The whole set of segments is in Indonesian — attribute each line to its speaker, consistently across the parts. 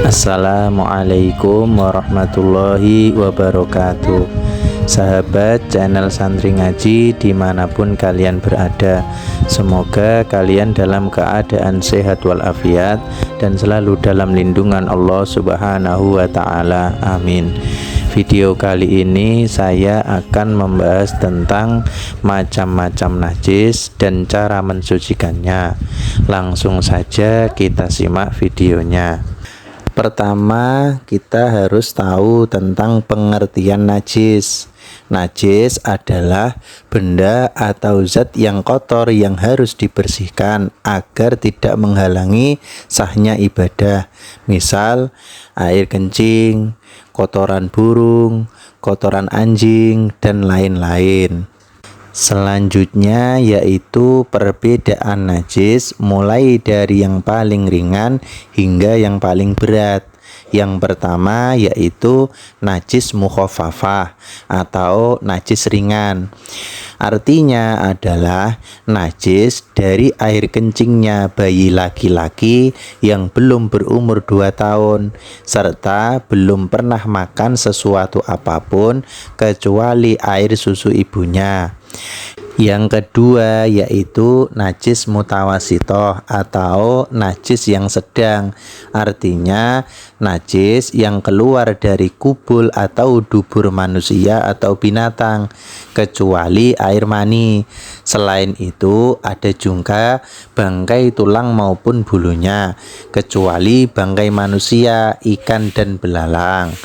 Speaker 1: Assalamualaikum warahmatullahi wabarakatuh. Sahabat channel Santri Ngaji dimanapun kalian berada, semoga kalian dalam keadaan sehat walafiat dan selalu dalam lindungan Allah Subhanahu wa ta'ala. Amin. Video kali ini saya akan membahas tentang macam-macam najis dan cara mensucikannya. Langsung saja kita simak videonya. Pertama, kita harus tahu tentang pengertian najis. Najis adalah benda atau zat yang kotor yang harus dibersihkan agar tidak menghalangi sahnya ibadah. Misal, air kencing, kotoran burung, kotoran anjing, dan lain-lain. Selanjutnya yaitu perbedaan najis mulai dari yang paling ringan hingga yang paling berat. Yang pertama yaitu najis mukhaffafah atau najis ringan. Artinya adalah najis dari air kencingnya bayi laki-laki yang belum berumur 2 tahun serta belum pernah makan sesuatu apapun kecuali air susu ibunya. Yang kedua yaitu najis mutawasitoh atau najis yang sedang. Artinya najis yang keluar dari kubul atau dubur manusia atau binatang kecuali air mani. Selain itu ada juga bangkai tulang maupun bulunya kecuali bangkai manusia, ikan, dan belalang.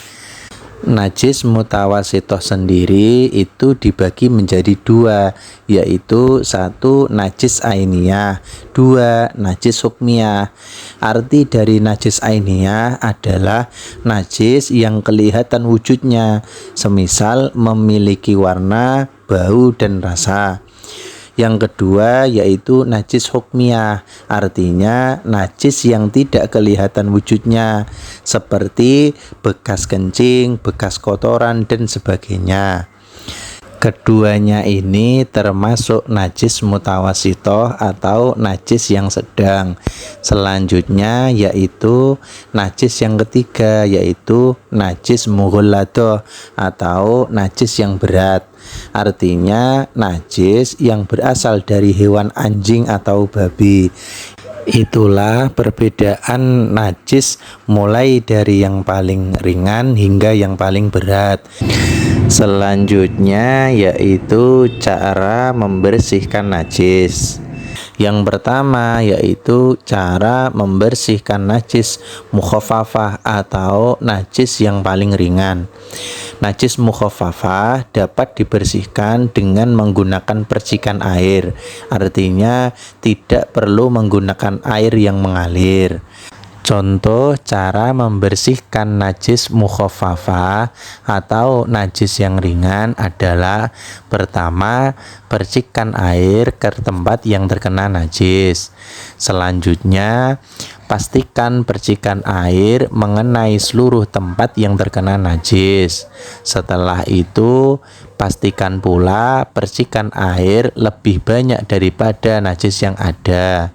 Speaker 1: Najis mutawasitoh sendiri itu dibagi menjadi 2, yaitu 1 najis ainiyah, 2 najis hukmiyah. Arti dari najis ainiyah adalah najis yang kelihatan wujudnya, semisal memiliki warna, bau, dan rasa. Yang kedua yaitu najis hukmiyah, artinya najis yang tidak kelihatan wujudnya, seperti bekas kencing, bekas kotoran, dan sebagainya. Keduanya ini termasuk najis mutawasitoh atau najis yang sedang. Selanjutnya yaitu najis yang ketiga yaitu najis mughalladoh atau najis yang berat. Artinya najis yang berasal dari hewan anjing atau babi. Itulah perbedaan najis mulai dari yang paling ringan hingga yang paling berat. Selanjutnya yaitu cara membersihkan najis. Yang pertama yaitu cara membersihkan najis mukhaffafah atau najis yang paling ringan. Najis mukhaffafah dapat dibersihkan dengan menggunakan percikan air. Artinya tidak perlu menggunakan air yang mengalir. Contoh cara membersihkan najis mukhaffafah atau najis yang ringan adalah: pertama, percikan air ke tempat yang terkena najis. Selanjutnya, pastikan percikan air mengenai seluruh tempat yang terkena najis. Setelah itu, pastikan pula percikan air lebih banyak daripada najis yang ada.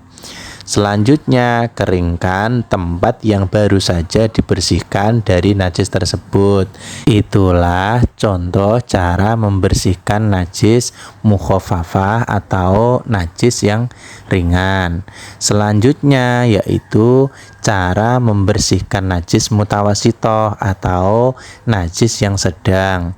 Speaker 1: Selanjutnya, keringkan tempat yang baru saja dibersihkan dari najis tersebut. Itulah contoh cara membersihkan najis mukhaffafah atau najis yang ringan. Selanjutnya yaitu cara membersihkan najis mutawasitoh atau najis yang sedang.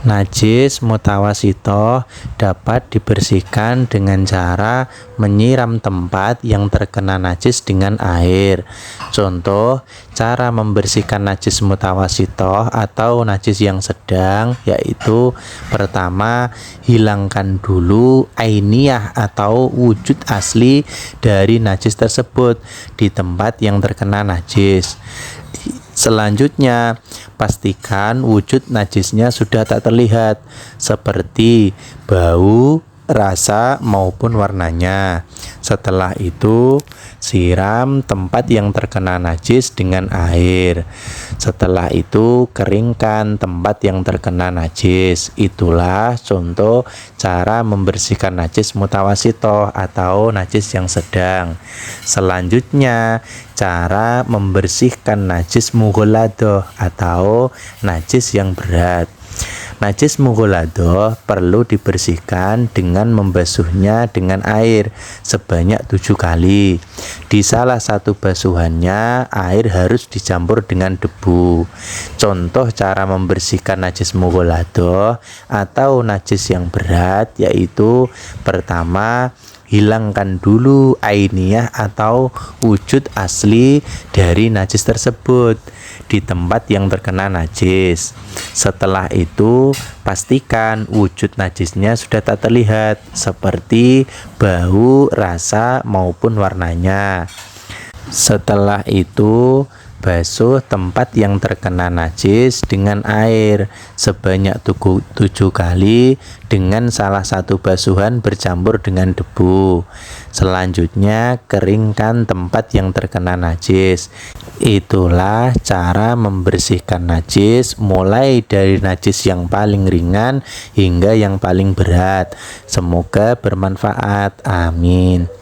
Speaker 1: Najis mutawasitoh dapat dibersihkan dengan cara menyiram tempat yang terkena najis dengan air. Contoh cara membersihkan najis mutawasitoh atau najis yang sedang yaitu: pertama, hilangkan dulu ainiyah atau wujud asli dari najis tersebut di tempat yang terkena najis. Selanjutnya, pastikan wujud najisnya sudah tak terlihat, seperti bau, rasa, maupun warnanya. Setelah itu, siram tempat yang terkena najis dengan air. Setelah itu, keringkan tempat yang terkena najis. Itulah contoh cara membersihkan najis mutawasitoh atau najis yang sedang. Selanjutnya, cara membersihkan najis mughaladoh atau najis yang berat. Najis mughaladoh perlu dibersihkan dengan membasuhnya dengan air sebanyak 7 kali. Di salah satu basuhannya, air harus dicampur dengan debu. Contoh cara membersihkan najis mughaladoh atau najis yang berat yaitu pertama, hilangkan dulu ainiyah atau wujud asli dari najis tersebut di tempat yang terkena najis. Setelah itu, pastikan wujud najisnya sudah tak terlihat seperti bau, rasa maupun warnanya. Setelah itu, basuh tempat yang terkena najis dengan air sebanyak 7 kali dengan salah satu basuhan bercampur dengan debu. Selanjutnya, keringkan tempat yang terkena najis. Itulah cara membersihkan najis mulai dari najis yang paling ringan hingga yang paling berat. Semoga bermanfaat. Amin.